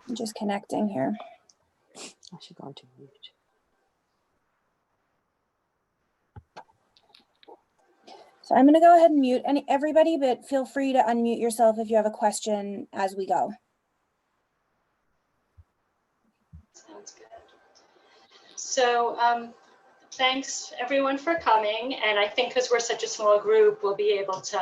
I'm just connecting here. I should go into mute. So I'm going to go ahead and mute everybody, but feel free to unmute yourself if you have a question as we go. Sounds good. So thanks everyone for coming. And I think because we're such a small group, we'll be able to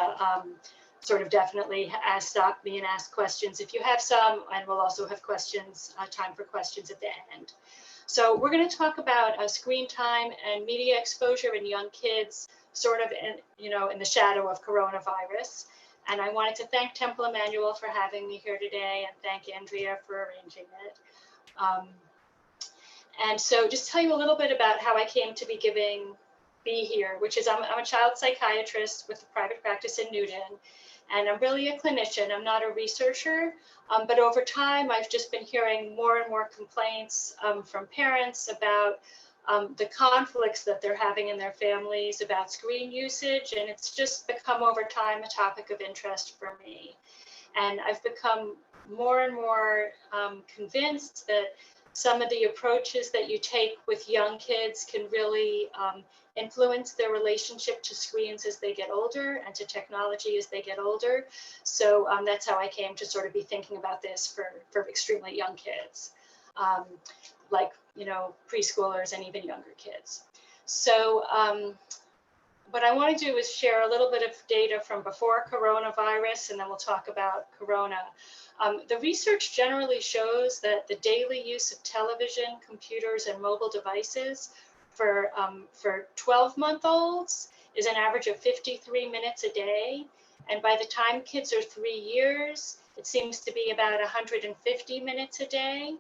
sort of definitely stop me and ask questions if you have some, and we'll also have questions, time for questions at the end. So we're going to talk about screen time and media exposure in young kids, sort of in the shadow of coronavirus. And I wanted to thank Temple Emmanuel for having me here today, and thank Andrea for arranging it. And so just tell you a little bit about how I came to be here, which is I'm a child psychiatrist with a private practice in Newton, and I'm really a clinician. I'm not a researcher, but over time, I've just been hearing more and more complaints from parents about the conflicts that they're having in their families about screen usage, and it's just become over time a topic of interest for me. And I've become more and more convinced that some of the approaches that you take with young kids can really influence their relationship to screens as they get older and to technology as they get older. So that's how I came to sort of be thinking about this for extremely young kids, like, preschoolers and even younger kids. So what I want to do is share a little bit of data from before coronavirus, and then we'll talk about corona. The research generally shows that the daily use of television, computers, and mobile devices for 12-month-olds is an average of 53 minutes a day. And by the time kids are 3 years, it seems to be about 150 minutes a day.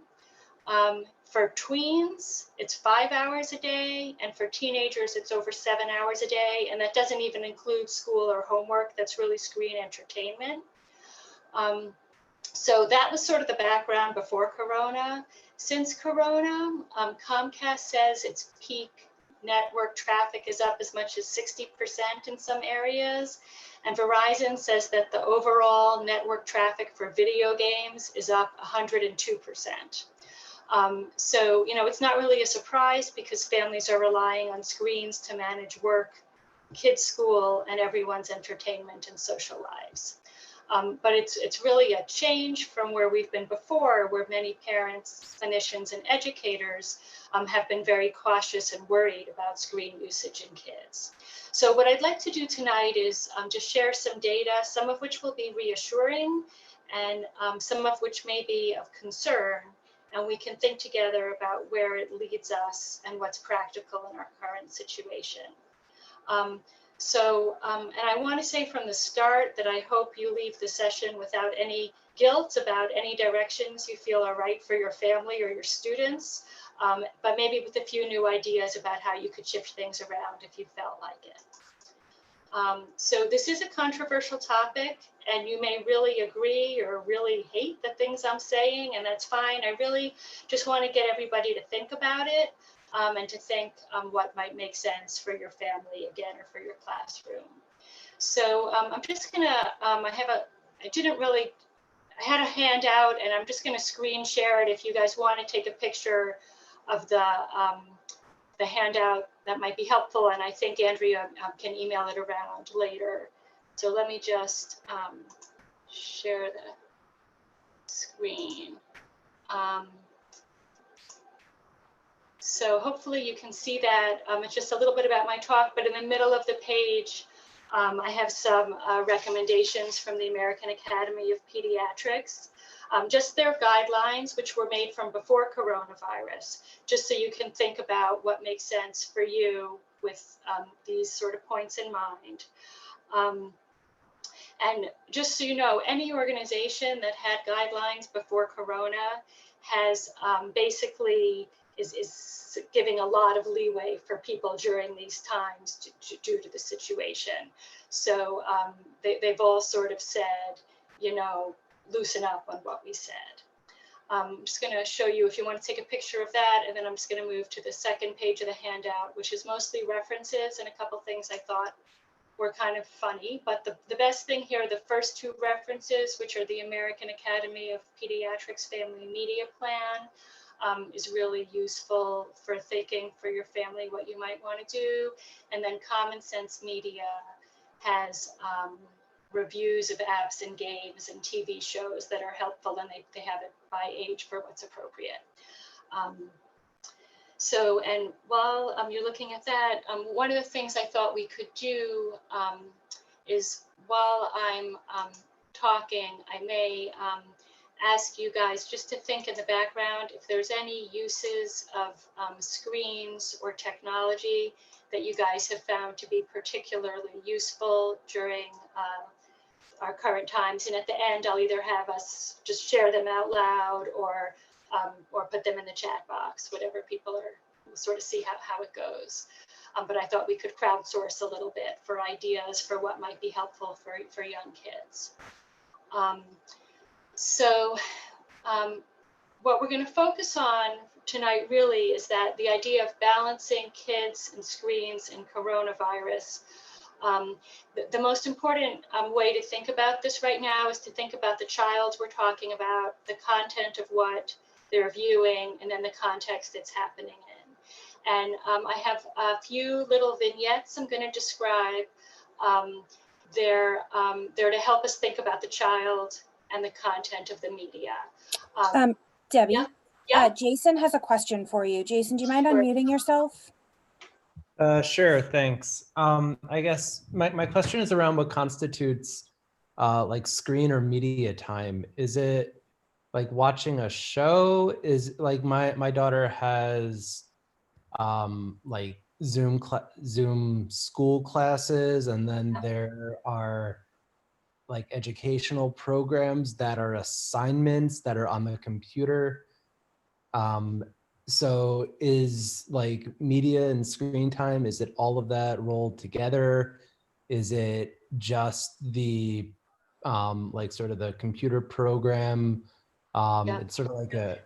For tweens, it's 5 hours a day, and for teenagers, it's over 7 hours a day, and that doesn't even include school or homework. That's really screen entertainment. So that was sort of the background before Corona. Since Corona, Comcast says its peak network traffic is up as much as 60% in some areas, and Verizon says that the overall network traffic for video games is up 102%. So, it's not really a surprise because families are relying on screens to manage work, kids' school, and everyone's entertainment and social lives. But it's really a change from where we've been before, where many parents, clinicians, and educators have been very cautious and worried about screen usage in kids. So what I'd like to do tonight is just share some data, some of which will be reassuring, and some of which may be of concern. And we can think together about where it leads us and what's practical in our current situation. And I want to say from the start that I hope you leave the session without any guilt about any directions you feel are right for your family or your students, but maybe with a few new ideas about how you could shift things around if you felt like it. So this is a controversial topic, and you may really agree or really hate the things I'm saying, and that's fine. I really just want to get everybody to think about it and to think what might make sense for your family, again, or for your classroom. So I'm just gonna, I had a handout, and I'm just gonna screen share it. If you guys want to take a picture of the handout, that might be helpful, and I think Andrea can email it around later. So let me just share the screen. So hopefully you can see that. It's just a little bit about my talk, but in the middle of the page, I have some recommendations from the American Academy of Pediatrics. Just their guidelines, which were made from before coronavirus, just so you can think about what makes sense for you with these sort of points in mind. And just so you know, any organization that had guidelines before corona has basically is giving a lot of leeway for people during these times due to the situation. So they've all sort of said, loosen up on what we said. I'm just going to show you if you want to take a picture of that, and then I'm just going to move to the second page of the handout, which is mostly references and a couple things I thought were kind of funny, but the best thing here, the first two references, which are the American Academy of Pediatrics Family Media Plan, is really useful for thinking for your family what you might want to do. And then Common Sense Media has reviews of apps and games and TV shows that are helpful, and they have it by age for what's appropriate. So, and while you're looking at that, one of the things I thought we could do is while I'm talking, I may ask you guys just to think in the background if there's any uses of screens or technology that you guys have found to be particularly useful during our current times. And at the end, I'll either have us just share them out loud or put them in the chat box, whatever people are, we'll sort of see how it goes. But I thought we could crowdsource a little bit for ideas for what might be helpful for young kids. What we're going to focus on tonight really is that the idea of balancing kids and screens and coronavirus. The most important way to think about this right now is to think about the child we're talking about, the content of what they're viewing, and then the context it's happening in. And I have a few little vignettes I'm going to describe. They're to help us think about the child and the content of the media. Debbie, Yeah. Jason has a question for you. Jason, do you mind Sure. unmuting yourself? Sure, thanks. I guess my question is around what constitutes like screen or media time. Is it like watching a show? Is like my daughter has like Zoom school classes, and then there are like educational programs that are assignments that are on the computer. So is like media and screen time, is it all of that rolled together? Is it just the like sort of the computer program? It's sort of like a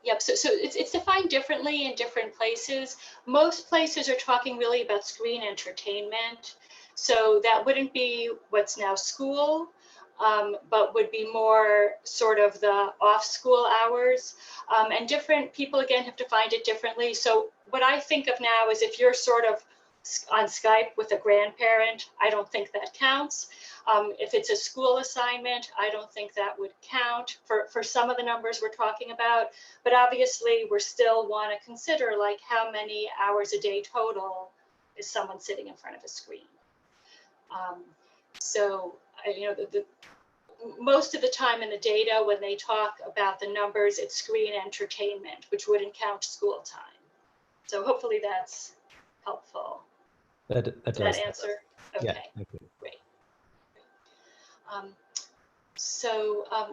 Yep. So it's defined differently in different places. Most places are talking really about screen entertainment. So that wouldn't be what's now school, but would be more sort of the off-school hours. And different people, again, have defined it differently. So what I think of now is if you're sort of on Skype with a grandparent, I don't think that counts. If it's a school assignment, I don't think that would count for some of the numbers we're talking about. But obviously, we still want to consider like how many hours a day total is someone sitting in front of a screen. You know, most of the time in the data, when they talk about the numbers, it's screen entertainment, which wouldn't count school time. So hopefully that's helpful. that Does does. that answer? Okay. Yeah, okay. Great.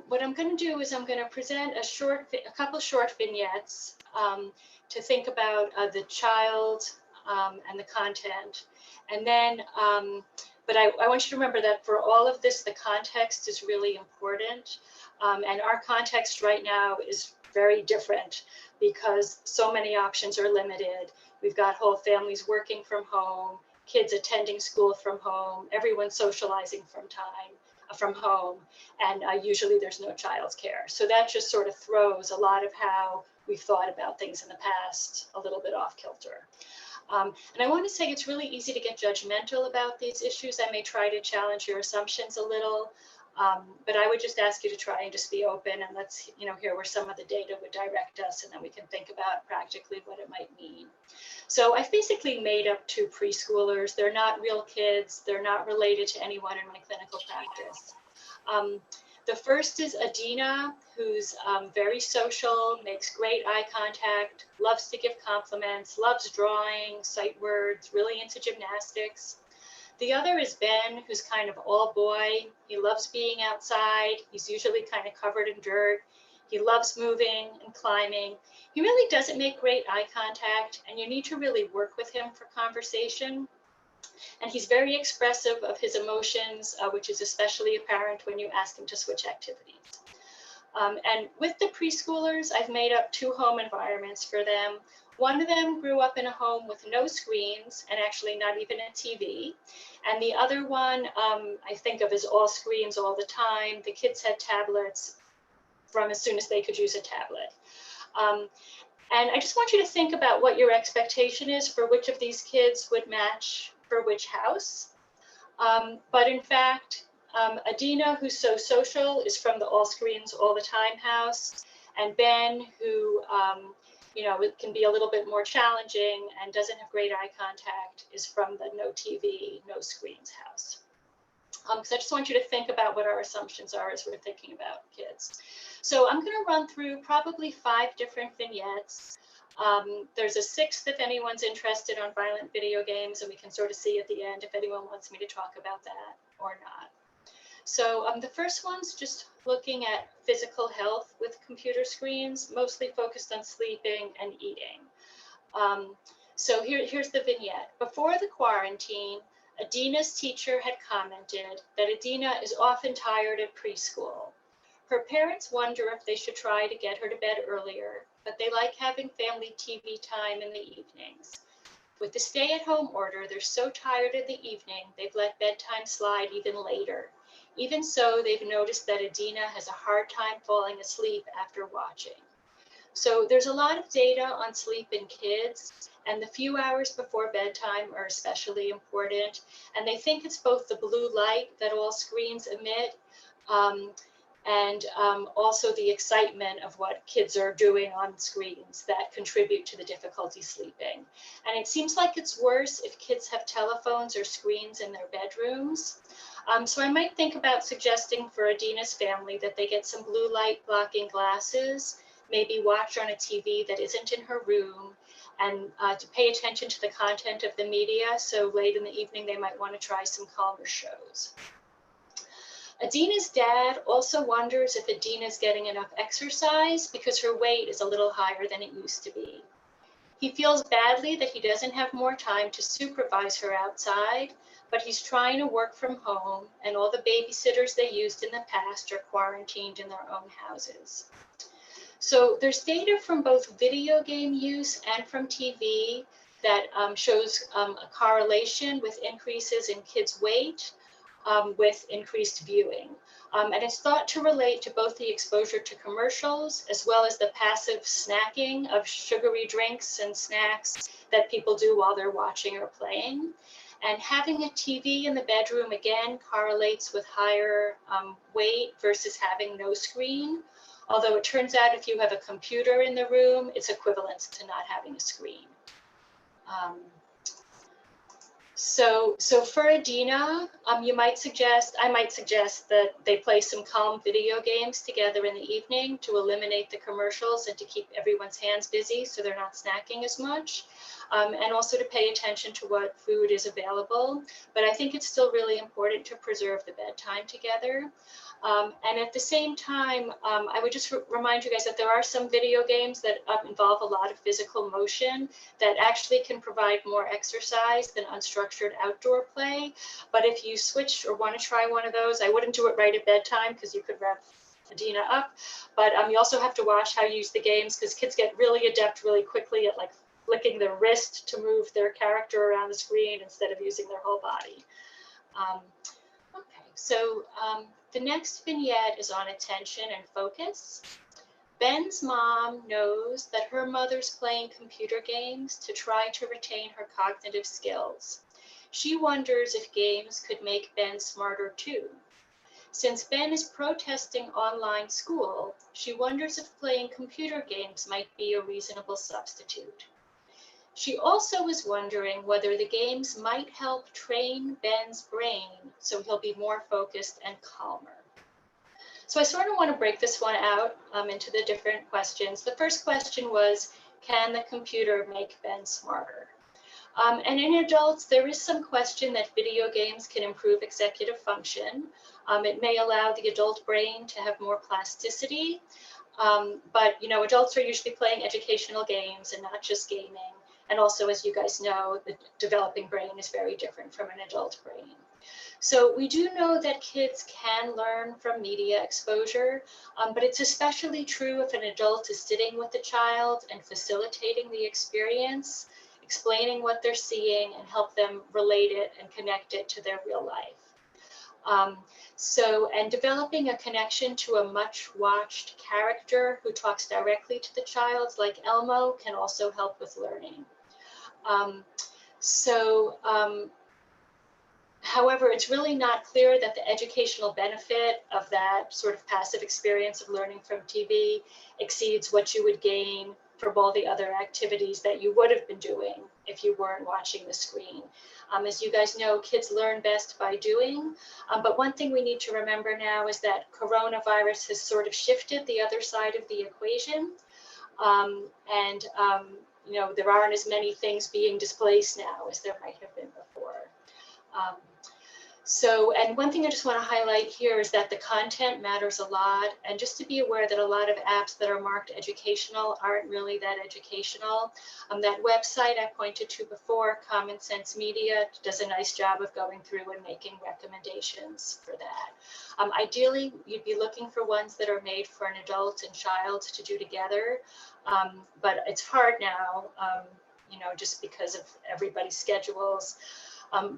What I'm going to do is I'm going to present a couple short vignettes to think about the child and the content. And then, but I want you to remember that for all of this, the context is really important. And our context right now is very different because so many options are limited. We've got whole families working from home, kids attending school from home, everyone socializing from home, and usually there's no childcare. So that just sort of throws a lot of how we've thought about things in the past a little bit off kilter. And I want to say it's really easy to get judgmental about these issues. I may try to challenge your assumptions a little, but I would just ask you to try and just be open and let's, hear where some of the data would direct us, and then we can think about practically what it might mean. So I've basically made up 2 preschoolers. They're not real kids. They're not related to anyone in my clinical practice. The first is Adina, who's very social, makes great eye contact, loves to give compliments, loves drawing, sight words, really into gymnastics. The other is Ben, who's kind of all boy. He loves being outside. He's usually kind of covered in dirt. He loves moving and climbing. He really doesn't make great eye contact, and you need to really work with him for conversation. And he's very expressive of his emotions, which is especially apparent when you ask him to switch activities. And with the preschoolers, I've made up 2 home environments for them. One of them grew up in a home with no screens and actually not even a TV. And the other one I think of as all screens all the time. The kids had tablets from as soon as they could use a tablet. And I just want you to think about what your expectation is for which of these kids would match for which house. But in fact, Adina, who's so social, is from the all screens all the time house. And Ben, who, you know, it can be a little bit more challenging and doesn't have great eye contact, is from the no TV, no screens house. So I just want you to think about what our assumptions are as we're thinking about kids. So I'm going to run through probably 5 different vignettes. There's a 6th if anyone's interested on violent video games, and we can sort of see at the end if anyone wants me to talk about that or not. So the first one's just looking at physical health with computer screens, mostly focused on sleeping and eating. So here's the vignette. Before the quarantine, Adina's teacher had commented that Adina is often tired at preschool. Her parents wonder if they should try to get her to bed earlier, but they like having family TV time in the evenings. With the stay-at-home order, they're so tired in the evening, they've let bedtime slide even later. Even so, they've noticed that Adina has a hard time falling asleep after watching. So there's a lot of data on sleep in kids, and the few hours before bedtime are especially important. And they think it's both the blue light that all screens emit and also the excitement of what kids are doing on screens that contribute to the difficulty sleeping. And it seems like it's worse if kids have telephones or screens in their bedrooms. So I might think about suggesting for Adina's family that they get some blue light blocking glasses, maybe watch on a TV that isn't in her room, and to pay attention to the content of the media. So late in the evening, they might want to try some calmer shows. Adina's dad also wonders if Adina's getting enough exercise because her weight is a little higher than it used to be. He feels badly that he doesn't have more time to supervise her outside, but he's trying to work from home, and all the babysitters they used in the past are quarantined in their own houses. So there's data from both video game use and from TV that shows a correlation with increases in kids' weight with increased viewing. And it's thought to relate to both the exposure to commercials as well as the passive snacking of sugary drinks and snacks that people do while they're watching or playing. And having a TV in the bedroom, again, correlates with higher weight versus having no screen. Although it turns out if you have a computer in the room, it's equivalent to not having a screen. So for Adina, I might suggest that they play some calm video games together in the evening to eliminate the commercials and to keep everyone's hands busy so they're not snacking as much. And also to pay attention to what food is available. But I think it's still really important to preserve the bedtime together. And at the same time, I would just remind you guys that there are some video games that involve a lot of physical motion that actually can provide more exercise than unstructured outdoor play. But if you switch or want to try one of those, I wouldn't do it right at bedtime because you could rev Adina up. But you also have to watch how you use the games because kids get really adept really quickly at like flicking their wrist to move their character around the screen instead of using their whole body. Okay, so the next vignette is on attention and focus. Ben's mom knows that her mother's playing computer games to try to retain her cognitive skills. She wonders if games could make Ben smarter too. Since Ben is protesting online school, she wonders if playing computer games might be a reasonable substitute. She also is wondering whether the games might help train Ben's brain so he'll be more focused and calmer. So I sort of want to break this one out into the different questions. The first question was, can the computer make Ben smarter? And in adults, there is some question that video games can improve executive function. It may allow the adult brain to have more plasticity, but you know, adults are usually playing educational games and not just gaming. And also, as you guys know, the developing brain is very different from an adult brain. So we do know that kids can learn from media exposure, but it's especially true if an adult is sitting with the child and facilitating the experience, explaining what they're seeing, and help them relate it and connect it to their real life. And developing a connection to a much watched character who talks directly to the child, like Elmo, can also help with learning. However, it's really not clear that the educational benefit of that sort of passive experience of learning from TV exceeds what you would gain from all the other activities that you would have been doing if you weren't watching the screen. As you guys know, kids learn best by doing, but one thing we need to remember now is that coronavirus has sort of shifted the other side of the equation. You know, there aren't as many things being displaced now as there might have been before. And one thing I just want to highlight here is that the content matters a lot, and just to be aware that a lot of apps that are marked educational aren't really that educational. That website I pointed to before, Common Sense Media, does a nice job of going through and making recommendations for that. Ideally, you'd be looking for ones that are made for an adult and child to do together, but it's hard now, you know, just because of everybody's schedules.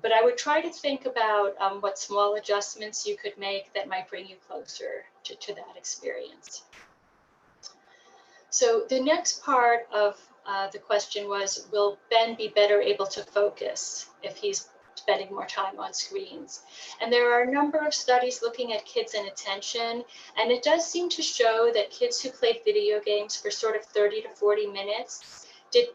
But I would try to think about what small adjustments you could make that might bring you closer to that experience. So the next part of the question was, will Ben be better able to focus if he's spending more time on screens? And there are a number of studies looking at kids and attention, and it does seem to show that kids who played video games for sort of 30 to 40 minutes did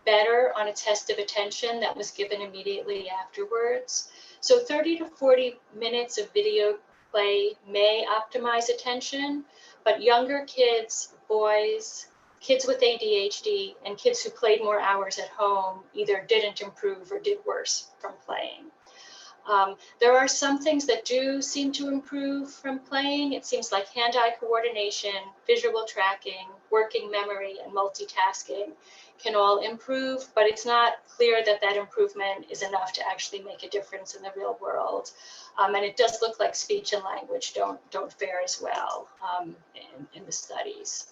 better on a test of attention that was given immediately afterwards. So 30 to 40 minutes of video play may optimize attention, but younger kids, boys, kids with ADHD, and kids who played more hours at home either didn't improve or did worse from playing. There are some things that do seem to improve from playing. It seems like hand-eye coordination, visual tracking, working memory, and multitasking can all improve, but it's not clear that that improvement is enough to actually make a difference in the real world. And it does look like speech and language don't fare as well in the studies.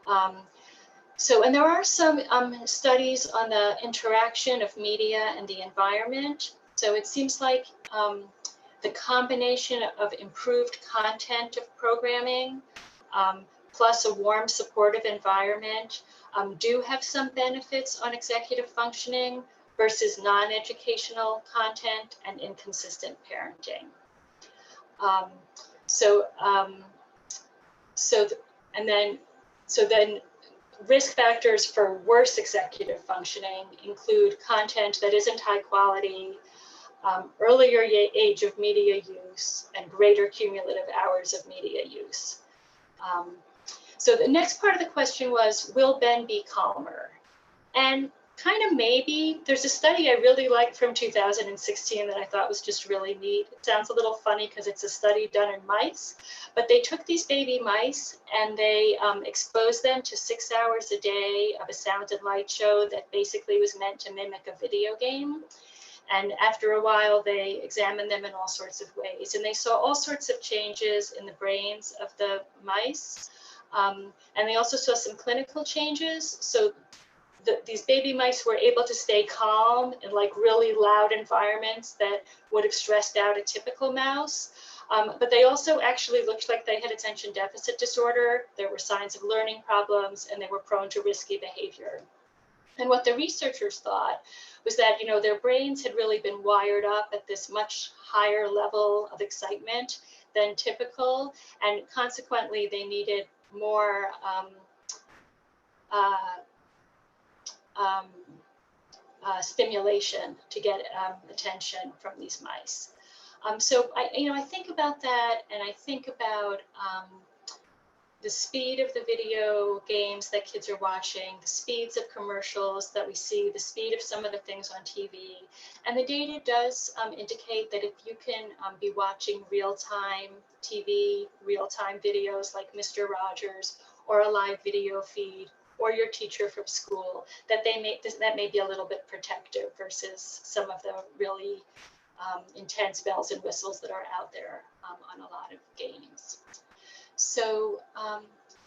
And there are some studies on the interaction of media and the environment. So it seems like the combination of improved content of programming plus a warm, supportive environment do have some benefits on executive functioning versus non-educational content and inconsistent parenting. Then risk factors for worse executive functioning include content that isn't high quality, earlier age of media use, and greater cumulative hours of media use. So the next part of the question was, will Ben be calmer? And kind of maybe. There's a study I really liked from 2016 that I thought was just really neat. It sounds a little funny because it's a study done in mice, but they took these baby mice and they exposed them to 6 hours a day of a sound and light show that basically was meant to mimic a video game. And after a while, they examined them in all sorts of ways. And they saw all sorts of changes in the brains of the mice. And they also saw some clinical changes. So these baby mice were able to stay calm in like really loud environments that would have stressed out a typical mouse. But they also actually looked like they had attention deficit disorder. There were signs of learning problems, and they were prone to risky behavior. And what the researchers thought was that, you know, their brains had really been wired up at this much higher level of excitement than typical, and consequently they needed more stimulation to get attention from these mice. So I think about that, and I think about the speed of the video games that kids are watching, the speeds of commercials that we see, the speed of some of the things on TV. And the data does indicate that if you can be watching real-time TV, real-time videos like Mr. Rogers, or a live video feed, or your teacher from school, that that may be a little bit protective versus some of the really intense bells and whistles that are out there on a lot of games. So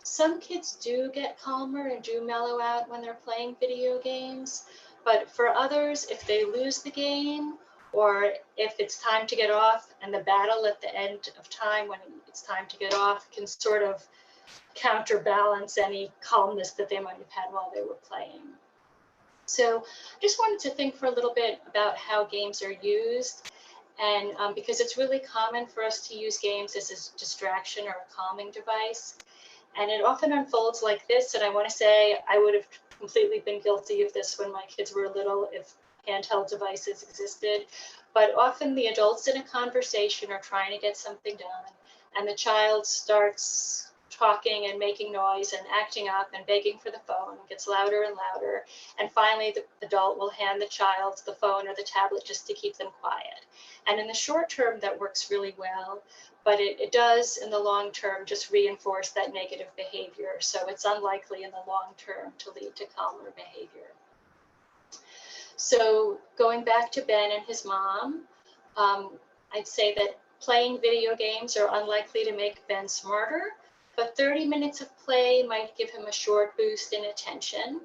some kids do get calmer and do mellow out when they're playing video games, but for others, if they lose the game, or if it's time to get off and the battle at the end of time when it's time to get off can sort of counterbalance any calmness that they might have had while they were playing. So I just wanted to think for a little bit about how games are used. And because it's really common for us to use games as a distraction or a calming device. And it often unfolds like this. And I want to say I would have completely been guilty of this when my kids were little, if handheld devices existed. But often the adults in a conversation are trying to get something done, and the child starts talking and making noise and acting up and begging for the phone. It gets louder and louder. And finally, the adult will hand the child the phone or the tablet just to keep them quiet. And in the short term, that works really well, but it does in the long term just reinforce that negative behavior. So it's unlikely in the long term to lead to calmer behavior. So going back to Ben and his mom, I'd say that playing video games are unlikely to make Ben smarter, but 30 minutes of play might give him a short boost in attention.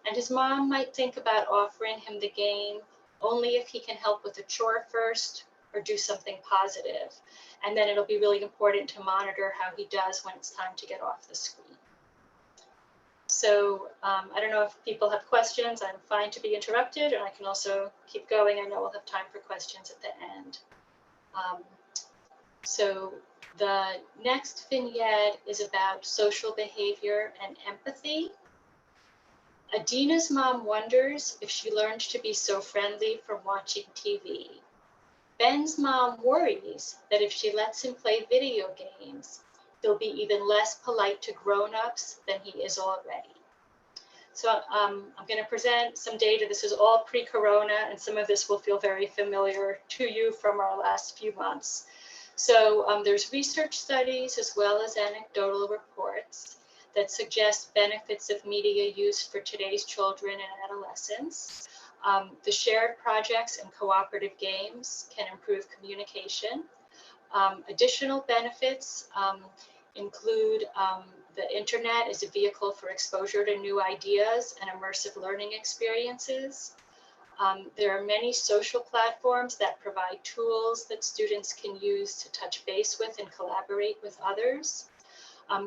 And his mom might think about offering him the game only if he can help with a chore first or do something positive. And then it'll be really important to monitor how he does when it's time to get off the screen. So I don't know if people have questions. I'm fine to be interrupted, and I can also keep going. I know we'll have time for questions at the end. So the next vignette is about social behavior and empathy. Adina's mom wonders if she learned to be so friendly from watching TV. Ben's mom worries that if she lets him play video games, he'll be even less polite to grown-ups than he is already. So I'm going to present some data. This is all pre-corona, and some of this will feel very familiar to you from our last few months. So there's research studies as well as anecdotal reports that suggest benefits of media use for today's children and adolescents. The shared projects and cooperative games can improve communication. Additional benefits include the internet as a vehicle for exposure to new ideas and immersive learning experiences. There are many social platforms that provide tools that students can use to touch base with and collaborate with others.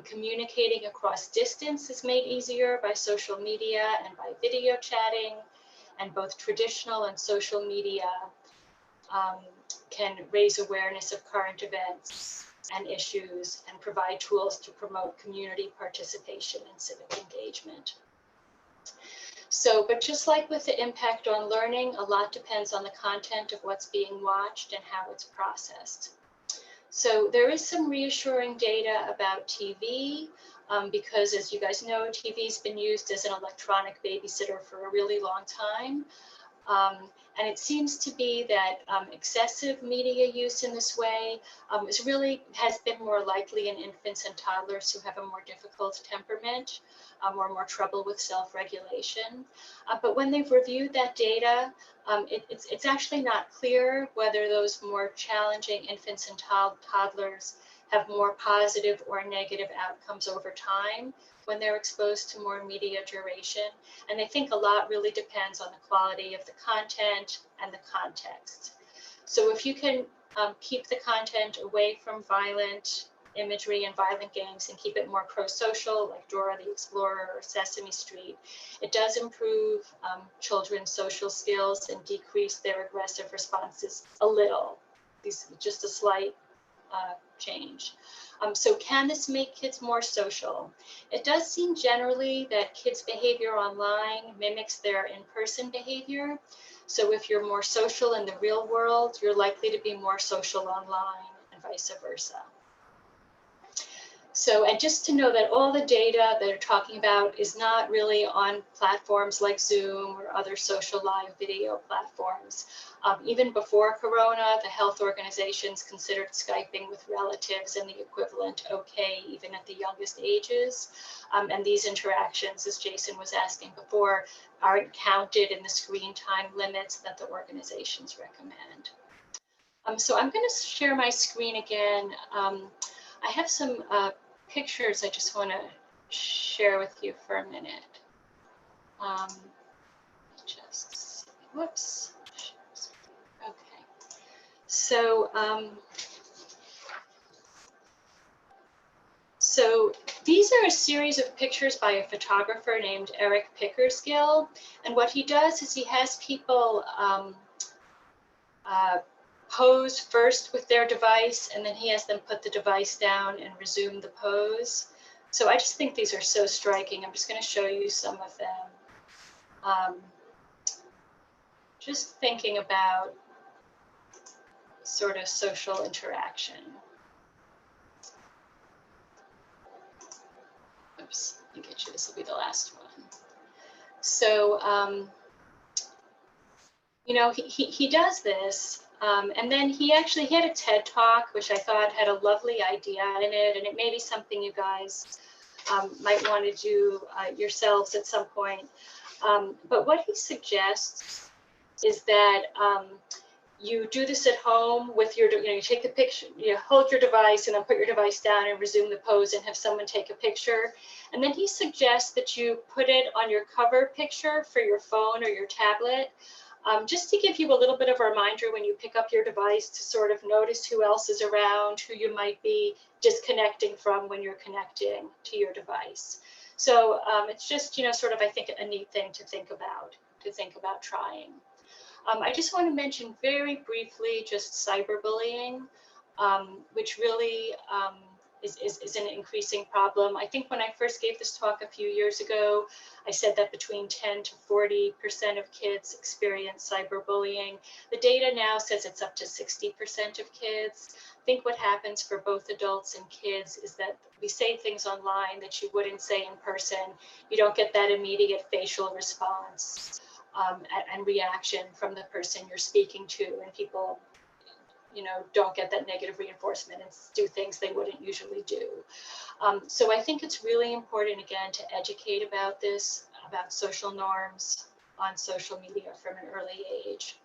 Communicating across distance is made easier by social media and by video chatting, and both traditional and social media can raise awareness of current events and issues and provide tools to promote community participation and civic engagement. So, but just like with the impact on learning, a lot depends on the content of what's being watched and how it's processed. So there is some reassuring data about TV because, as you guys know, TV's been used as an electronic babysitter for a really long time. And it seems to be that excessive media use in this way has been more likely in infants and toddlers who have a more difficult temperament or more trouble with self-regulation. But when they've reviewed that data, it's actually not clear whether those more challenging infants and toddlers have more positive or negative outcomes over time when they're exposed to more media duration. And I think a lot really depends on the quality of the content and the context. So if you can keep the content away from violent imagery and violent games and keep it more pro-social, like Dora the Explorer or Sesame Street, it does improve children's social skills and decrease their aggressive responses a little. Just a slight change. So can this make kids more social? It does seem generally that kids' behavior online mimics their in-person behavior. So if you're more social in the real world, you're likely to be more social online and vice versa. So, and just to know that all the data that are talking about is not really on platforms like Zoom or other social live video platforms. Even before Corona, the health organizations considered Skyping with relatives and the equivalent okay, even at the youngest ages. And these interactions, as Jason was asking before, aren't counted in the screen time limits that the organizations recommend. So I'm going to share my screen again. I have some pictures I just want to share with you for a minute. Whoops. Okay. So, so these are a series of pictures by a photographer named Eric Pickersgill. And what he does is he has people pose first with their device, and then he has them put the device down and resume the pose. So I just think these are so striking. I'm just going to show you some of them. Just thinking about sort of social interaction. Oops, let me get you, this will be the last one. So, you know, he does this, and then he had a TED Talk, which I thought had a lovely idea in it, and it may be something you guys might want to do yourselves at some point. But what he suggests is that you do this at home with your, you take the picture, you hold your device and then put your device down and resume the pose and have someone take a picture. And then he suggests that you put it on your cover picture for your phone or your tablet, just to give you a little bit of a reminder when you pick up your device to sort of notice who else is around, who you might be disconnecting from when you're connecting to your device. So it's just, sort of, I think, a neat thing to think about trying. I just want to mention very briefly just cyberbullying, which really is an increasing problem. I think when I first gave this talk a few years ago, I said that between 10 to 40% of kids experience cyberbullying. The data now says it's up to 60% of kids. I think what happens for both adults and kids is that we say things online that you wouldn't say in person. You don't get that immediate facial response and reaction from the person you're speaking to, and people don't get that negative reinforcement and do things they wouldn't usually do. So I think it's really important, again, to educate about this, about social norms on social media from an early age.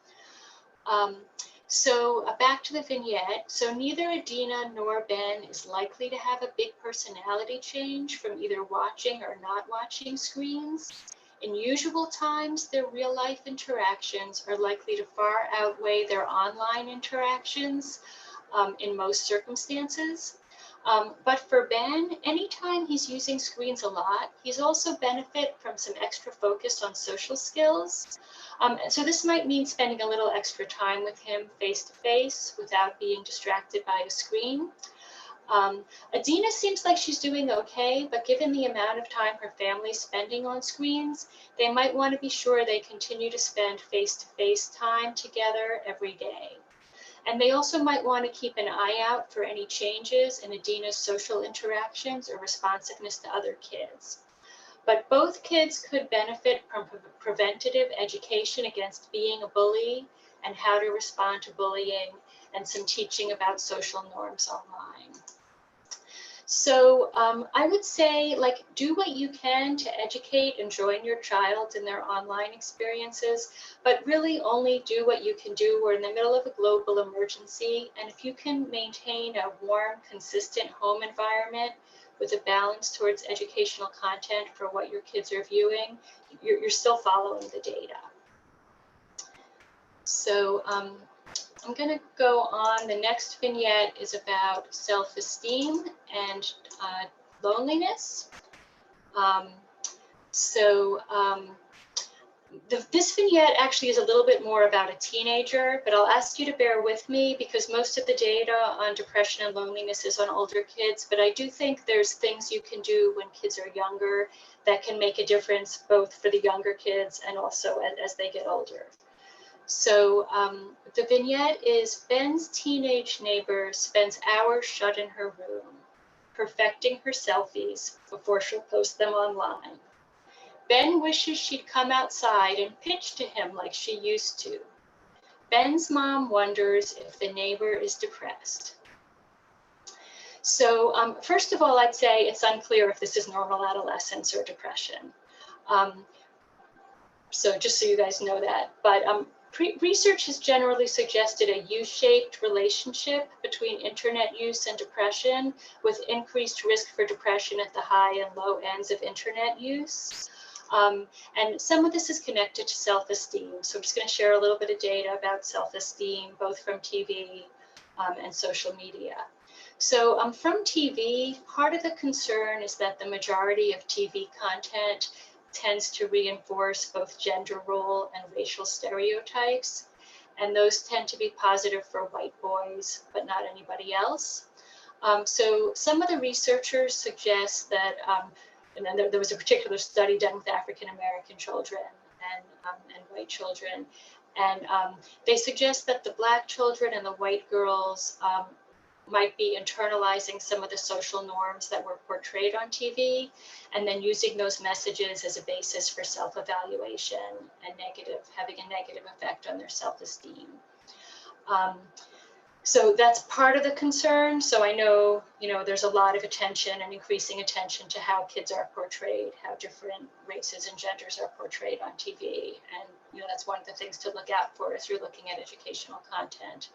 So back to the vignette. So neither Adina nor Ben is likely to have a big personality change from either watching or not watching screens. In usual times, their real life interactions are likely to far outweigh their online interactions in most circumstances. But for Ben, anytime he's using screens a lot, he's also benefit from some extra focus on social skills. So this might mean spending a little extra time with him face to face without being distracted by a screen. Adina seems like she's doing okay, but given the amount of time her family's spending on screens, they might want to be sure they continue to spend face-to-face time together every day. And they also might want to keep an eye out for any changes in Adina's social interactions or responsiveness to other kids. But both kids could benefit from preventative education against being a bully and how to respond to bullying, and some teaching about social norms online. So I would say, do what you can to educate and join your child in their online experiences, but really only do what you can do. We're in the middle of a global emergency, and if you can maintain a warm, consistent home environment with a balance towards educational content for what your kids are viewing, you're still following the data. So I'm going to go on. The next vignette is about self-esteem and loneliness. This vignette actually is a little bit more about a teenager, but I'll ask you to bear with me because most of the data on depression and loneliness is on older kids, but I do think there's things you can do when kids are younger that can make a difference both for the younger kids and also as they get older. So the vignette is Ben's teenage neighbor spends hours shut in her room, perfecting her selfies before she'll post them online. Ben wishes she'd come outside and pitch to him like she used to. Ben's mom wonders if the neighbor is depressed. So first of all, I'd say it's unclear if this is normal adolescence or depression. So just so you guys know that, but Research has generally suggested a U-shaped relationship between internet use and depression, with increased risk for depression at the high and low ends of internet use. And some of this is connected to self-esteem. So I'm just going to share a little bit of data about self-esteem, both from TV and social media. So from TV, part of the concern is that the majority of TV content tends to reinforce both gender role and racial stereotypes. And those tend to be positive for white boys, but not anybody else. So some of the researchers suggest that, and then there was a particular study done with African-American children and white children. And they suggest that the Black children and the white girls might be internalizing some of the social norms that were portrayed on TV, and then using those messages as a basis for self-evaluation and having a negative effect on their self-esteem. So that's part of the concern. So I know, there's a lot of attention and increasing attention to how kids are portrayed, how different races and genders are portrayed on TV. And, that's one of the things to look out for as you're looking at educational content.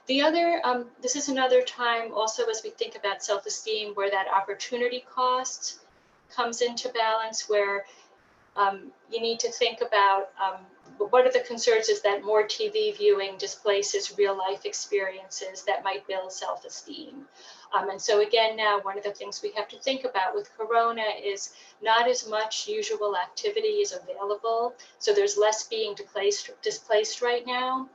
This is another time also as we think about self-esteem where that opportunity cost comes into balance, where you need to think about what are the concerns is that more TV viewing displaces real life experiences that might build self-esteem. And so again, now one of the things we have to think about with Corona is not as much usual activity is available. So there's less being displaced right now.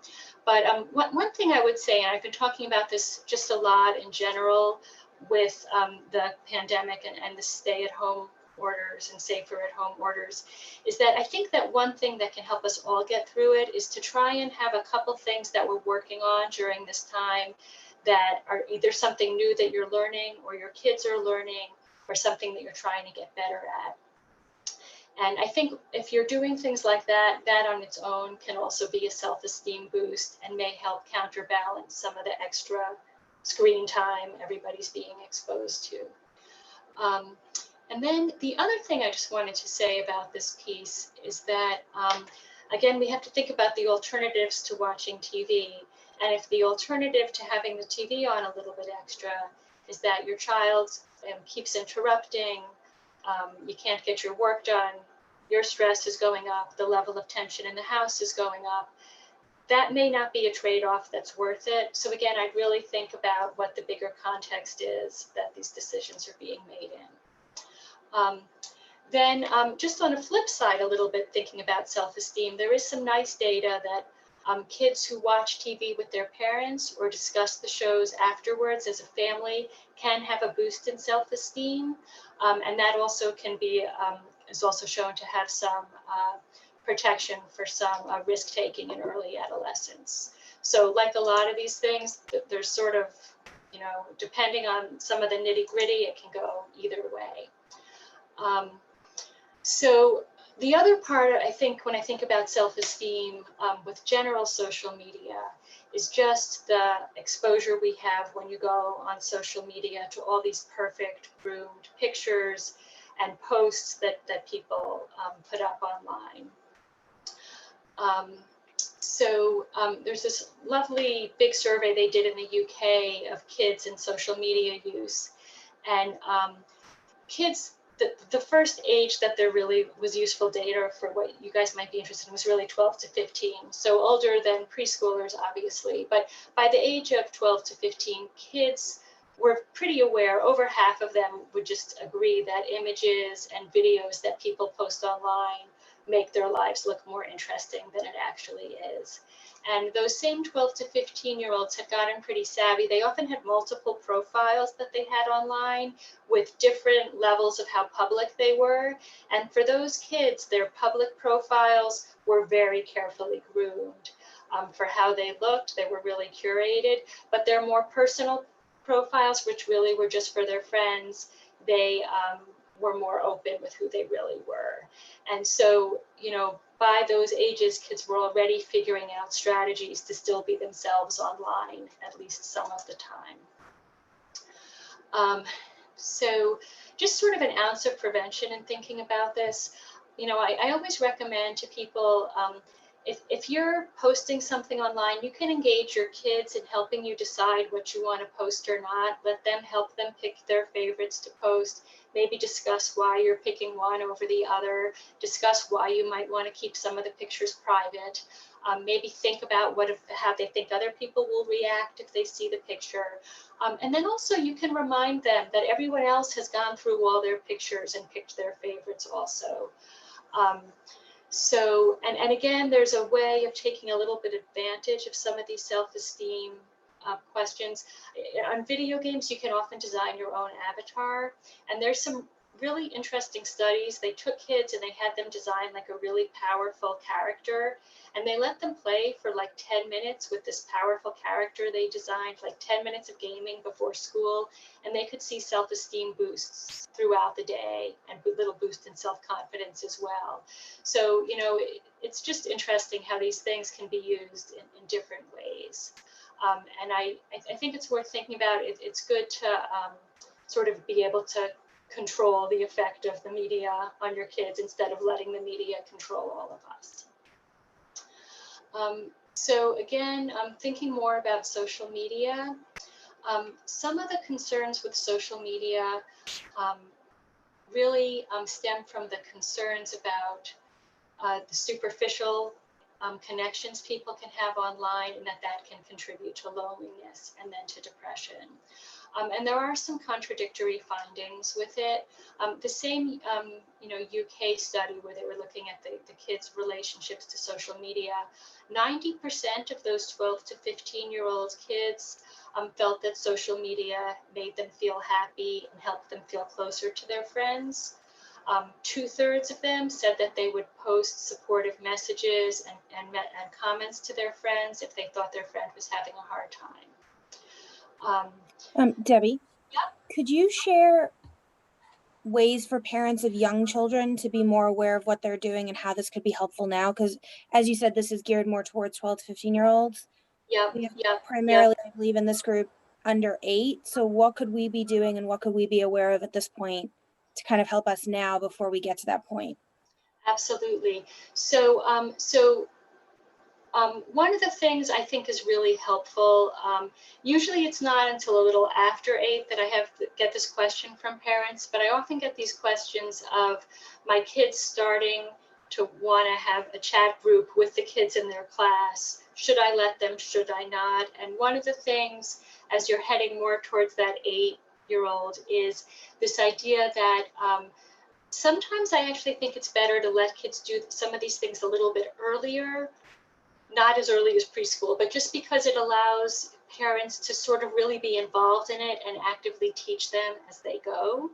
But one thing I would say, and I've been talking about this just a lot in general with the pandemic and the stay-at-home orders and safer at home orders, is that I think that one thing that can help us all get through it is to try and have a couple things that we're working on during this time that are either something new that you're learning or your kids are learning, or something that you're trying to get better at. And I think if you're doing things like that, that on its own can also be a self-esteem boost and may help counterbalance some of the extra screen time everybody's being exposed to. And then the other thing I just wanted to say about this piece is that, again, we have to think about the alternatives to watching TV. And if the alternative to having the TV on a little bit extra is that your child keeps interrupting, you can't get your work done, your stress is going up, the level of tension in the house is going up, that may not be a trade-off that's worth it. So again, I'd really think about what the bigger context is that these decisions are being made in. Then just on a flip side, a little bit thinking about self-esteem, there is some nice data that kids who watch TV with their parents or discuss the shows afterwards as a family can have a boost in self-esteem. And that also can be, is also shown to have some protection for some risk-taking in early adolescence. So like a lot of these things, there's sort of, depending on some of the nitty-gritty, it can go either way. So the other part, I think, when I think about self-esteem with general social media is just the exposure we have when you go on social media to all these perfect groomed pictures and posts that people put up online. So there's this lovely big survey they did in the UK of kids and social media use. And kids, the first age that there really was useful data for what you guys might be interested in was really 12 to 15. So older than preschoolers, obviously. But by the age of 12 to 15, kids were pretty aware. Over half of them would just agree that images and videos that people post online make their lives look more interesting than it actually is. And those same 12 to 15-year-olds had gotten pretty savvy. They often had multiple profiles that they had online with different levels of how public they were. And for those kids, their public profiles were very carefully groomed for how they looked. They were really curated, but their more personal profiles, which really were just for their friends, they were more open with who they really were. And so, by those ages, kids were already figuring out strategies to still be themselves online, at least some of the time. So just sort of an ounce of prevention in thinking about this. I always recommend to people, if you're posting something online, you can engage your kids in helping you decide what you want to post or not. Let them help them pick their favorites to post. Maybe discuss why you're picking one over the other. Discuss why you might want to keep some of the pictures private. Maybe think about how they think other people will react if they see the picture. And then also you can remind them that everyone else has gone through all their pictures and picked their favorites also. And again, there's a way of taking a little bit advantage of some of these self-esteem questions. On video games, you can often design your own avatar. And there's some really interesting studies. They took kids and they had them design like a really powerful character. And they let them play for like 10 minutes with this powerful character they designed, like 10 minutes of gaming before school. And they could see self-esteem boosts throughout the day and a little boost in self-confidence as well. So, you know, it's just interesting how these things can be used in different ways. And I think it's worth thinking about. It's good to sort of be able to control the effect of the media on your kids instead of letting the media control all of us. So again, thinking more about social media. Some of the concerns with social media really stem from the concerns about the superficial connections people can have online, and that can contribute to loneliness and then to depression. And there are some contradictory findings with it. The same, UK study where they were looking at the kids' relationships to social media, 90% of those 12 to 15-year-old kids felt that social media made them feel happy and helped them feel closer to their friends. 2/3 of them said that they would post supportive messages and comments to their friends if they thought their friend was having a hard time. Debbie, Yep. could you share ways for parents of young children to be more aware of what they're doing and how this could be helpful now? Because as you said, this is geared more towards 12 to 15-year-olds. We have primarily, I believe, in this group under 8. So what could we be doing and what could we be aware of at this point to kind of help us now before we get to that point? Absolutely. So, one of the things I think is really helpful, usually it's not until a little after 8 that I get this question from parents, but I often get these questions of my kids starting to want to have a chat group with the kids in their class. Should I let them? Should I not? And one of the things, as you're heading more towards that 8-year-old, is this idea that sometimes I actually think it's better to let kids do some of these things a little bit earlier. Not as early as preschool, but just because it allows parents to sort of really be involved in it and actively teach them as they go.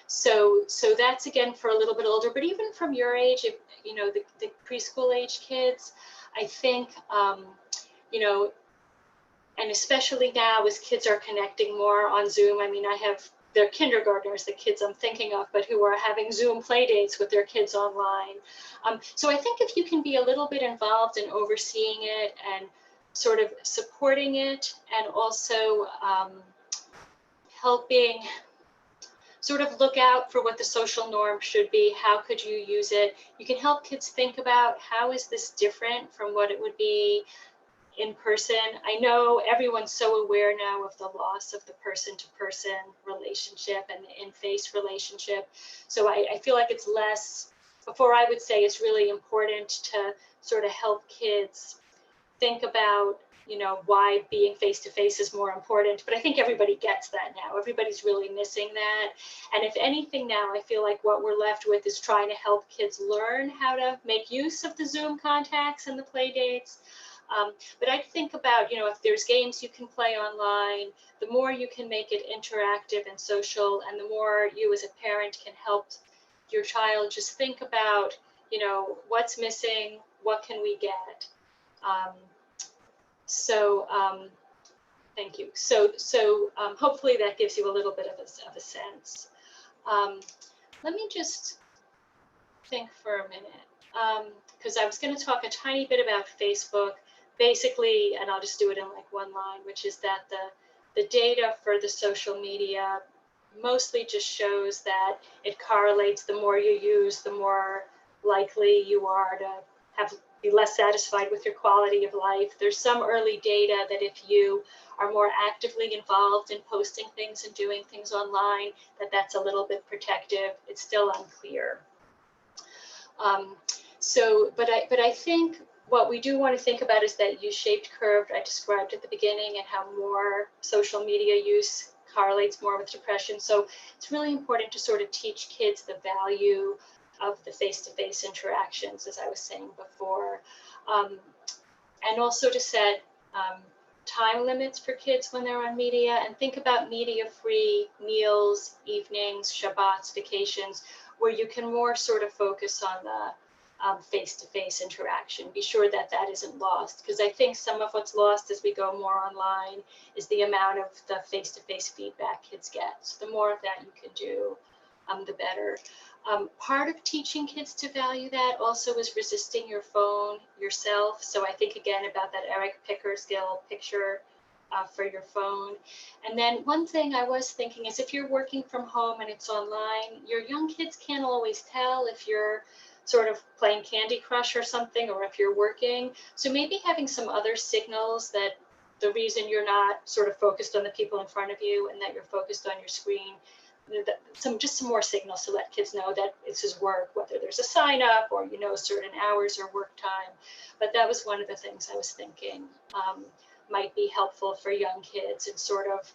So that's again for a little bit older, but even from your age, if you know the preschool age kids, I think and especially now as kids are connecting more on Zoom. I mean, they're kindergartners, the kids I'm thinking of, but who are having Zoom play dates with their kids online. So I think if you can be a little bit involved in overseeing it and sort of supporting it, and also helping sort of look out for what the social norm should be, how could you use it? You can help kids think about how is this different from what it would be in person. I know everyone's so aware now of the loss of the person-to-person relationship and the in-face relationship. So I feel like it's less, before I would say it's really important to sort of help kids think about, why being face-to-face is more important. But I think everybody gets that now. Everybody's really missing that. And if anything now, I feel like what we're left with is trying to help kids learn how to make use of the Zoom contacts and the play dates. But I think about, if there's games you can play online, the more you can make it interactive and social, and the more you as a parent can help your child just think about, what's missing, what can we get? Thank you. So hopefully that gives you a little bit of a sense. Let me just think for a minute, because I was going to talk a tiny bit about Facebook. Basically, and I'll just do it in like one line, which is that the data for the social media mostly just shows that it correlates. The more you use, the more likely you are to be less satisfied with your quality of life. There's some early data that if you are more actively involved in posting things and doing things online, that's a little bit protective. It's still unclear. But I think what we do want to think about is that U-shaped curve I described at the beginning, and how more social media use correlates more with depression. So it's really important to sort of teach kids the value of the face-to-face interactions, as I was saying before, and also to set time limits for kids when they're on media, and think about media-free meals, evenings, Shabbats, vacations, where you can more sort of focus on the face-to-face interaction. Be sure that that isn't lost, because I think some of what's lost as we go more online is the amount of the face-to-face feedback kids get. So the more of that you can do, the better. Part of teaching kids to value that also is resisting your phone yourself. So I think again about that Eric Pickersgill picture for your phone. And then one thing I was thinking is, if you're working from home and it's online, your young kids can't always tell if you're sort of playing Candy Crush or something, or if you're working. So maybe having some other signals that the reason you're not sort of focused on the people in front of you and that you're focused on your screen, just some more signals to let kids know that it's his work, whether there's a sign up or, you know, certain hours or work time. But that was one of the things I was thinking might be helpful for young kids, and sort of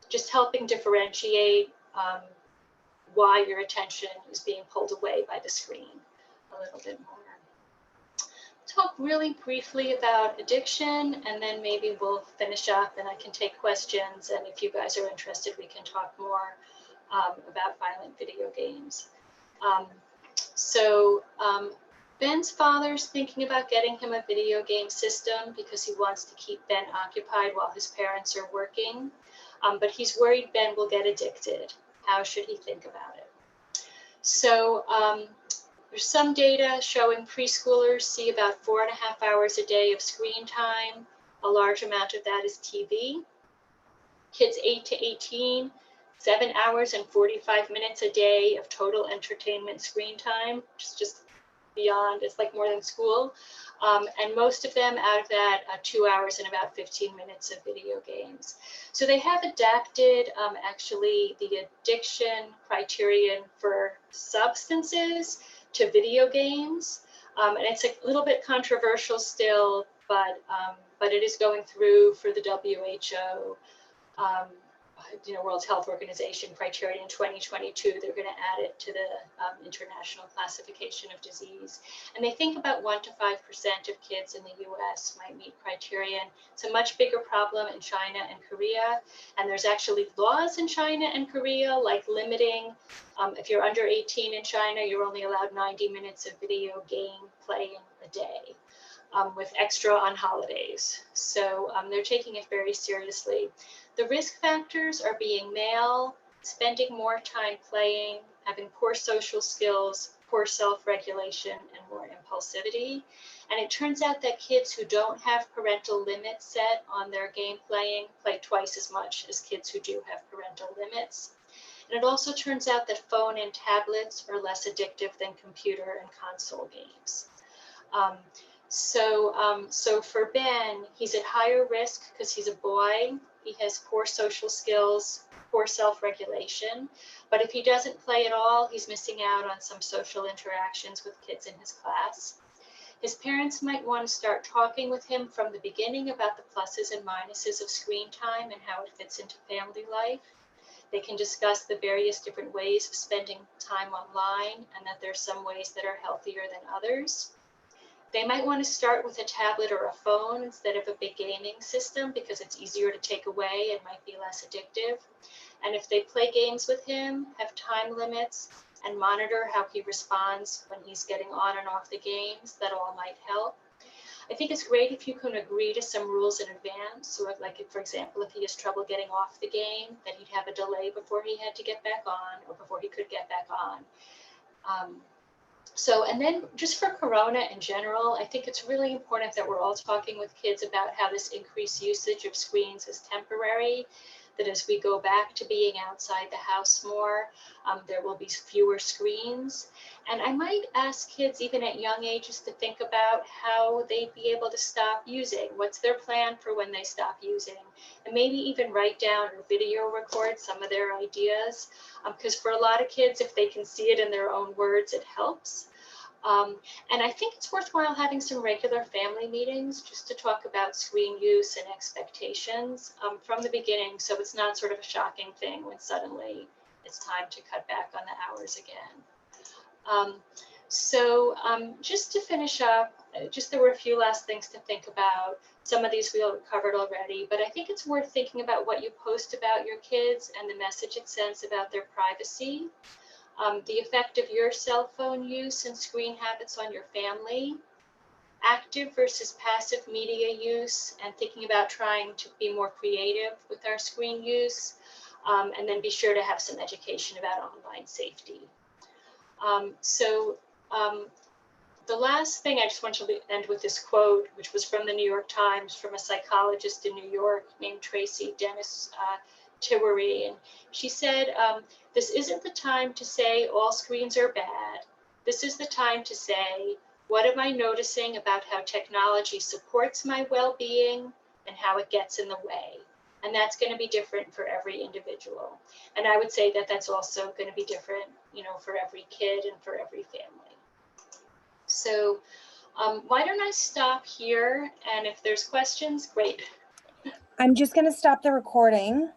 just helping differentiate why your attention is being pulled away by the screen a little bit more. Talk really briefly about addiction, and then maybe we'll finish up and I can take questions. And if you guys are interested, we can talk more about violent video games. Ben's father's thinking about getting him a video game system because he wants to keep Ben occupied while his parents are working. But he's worried Ben will get addicted. How should he think about it? So there's some data showing preschoolers see about 4.5 hours a day of screen time. A large amount of that is TV. Kids 8 to 18, 7 hours and 45 minutes a day of total entertainment screen time, which is just beyond, it's like more than school. And most of them out of that, 2 hours and about 15 minutes of video games. So they have adapted actually the addiction criterion for substances to video games. And it's a little bit controversial still, but it is going through for the WHO, World Health Organization criteria in 2022. They're going to add it to the International Classification of Disease. And they think about 1 to 5% of kids in the US might meet criterion. It's a much bigger problem in China and Korea. And there's actually laws in China and Korea, like limiting, if you're under 18 in China, you're only allowed 90 minutes of video game playing a day. With extra on holidays. So they're taking it very seriously. The risk factors are being male, spending more time playing, having poor social skills, poor self-regulation, and more impulsivity. And it turns out that kids who don't have parental limits set on their game playing play twice as much as kids who do have parental limits. And it also turns out that phone and tablets are less addictive than computer and console games. So for Ben, he's at higher risk because he's a boy. He has poor social skills, poor self-regulation. But if he doesn't play at all, he's missing out on some social interactions with kids in his class. His parents might want to start talking with him from the beginning about the pluses and minuses of screen time and how it fits into family life. They can discuss the various different ways of spending time online, and that there's some ways that are healthier than others. They might want to start with a tablet or a phone instead of a big gaming system because it's easier to take away and might be less addictive. And if they play games with him, have time limits, and monitor how he responds when he's getting on and off the games, that all might help. I think it's great if you can agree to some rules in advance. So if, for example, if he has trouble getting off the game, that he'd have a delay before he had to get back on or before he could get back on. And then just for Corona in general, I think it's really important that we're all talking with kids about how this increased usage of screens is temporary. that as we go back to being outside the house more, there will be fewer screens. And I might ask kids, even at young ages, to think about how they'd be able to stop using. What's their plan for when they stop using? And maybe even write down or video record some of their ideas. Because for a lot of kids, if they can see it in their own words, it helps. And I think it's worthwhile having some regular family meetings just to talk about screen use and expectations from the beginning, so it's not sort of a shocking thing when suddenly it's time to cut back on the hours again. Just to finish up, there were a few last things to think about. Some of these we covered already, but I think it's worth thinking about what you post about your kids and the message it sends about their privacy. The effect of your cell phone use and screen habits on your family, active versus passive media use, and thinking about trying to be more creative with our screen use, and then be sure to have some education about online safety. The last thing I just want to end with this quote, which was from the New York Times, from a psychologist in New York named Tracy Dennis Tiwery. And she said, this isn't the time to say all screens are bad. This is the time to say, what am I noticing about how technology supports my well-being and how it gets in the way? And that's going to be different for every individual. And I would say that that's also going to be different, for every kid and for every family. So why don't I stop here? And if there's questions, great. I'm just going to stop the recording.